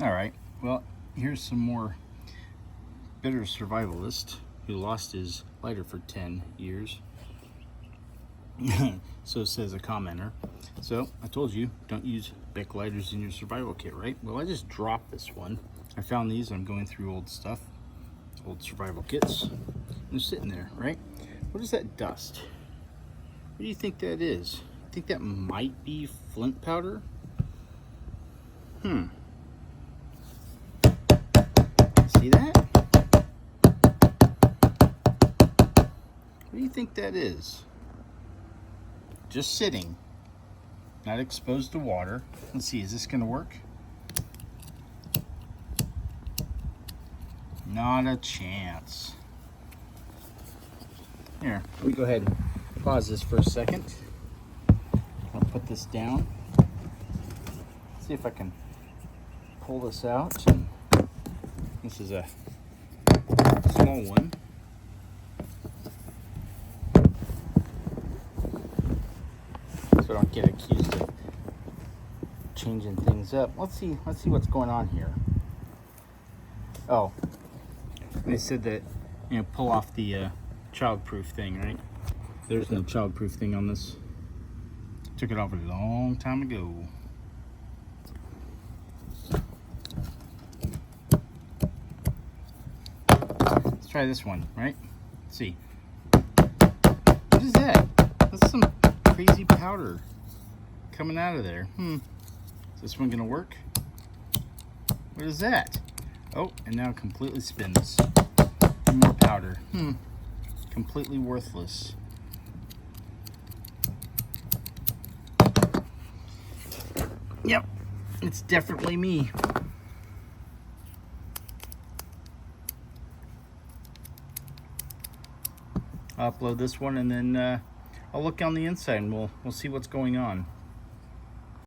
All right, well, here's some more bitter survivalist who lost his lighter for 10 years. So says a commenter. So I told you, don't use BIC lighters in your survival kit, right? Well, I just dropped this one. I found these. I'm going through old stuff, old survival kits. They're sitting there, right? What is that dust? What do you think that is? I think that might be flint powder. See that? What do you think that is? Just sitting, not exposed to water. Let's see, is this gonna work? Not a chance. Here, let me go ahead and pause this for a second. I'll put this down. See if I can pull this out. This is a small one. So I don't get accused of changing things up. Let's see what's going on here. Oh, they said that, pull off the childproof thing, right? There's no childproof thing on this. Took it off a long time ago. Let's try this one, right? Let's see. What is that? That's some crazy powder coming out of there. Is this one gonna work? What is that? Oh, and now it completely spins. More powder. Completely worthless. Yep, it's definitely me. I'll upload this one and then I'll look on the inside and we'll see what's going on.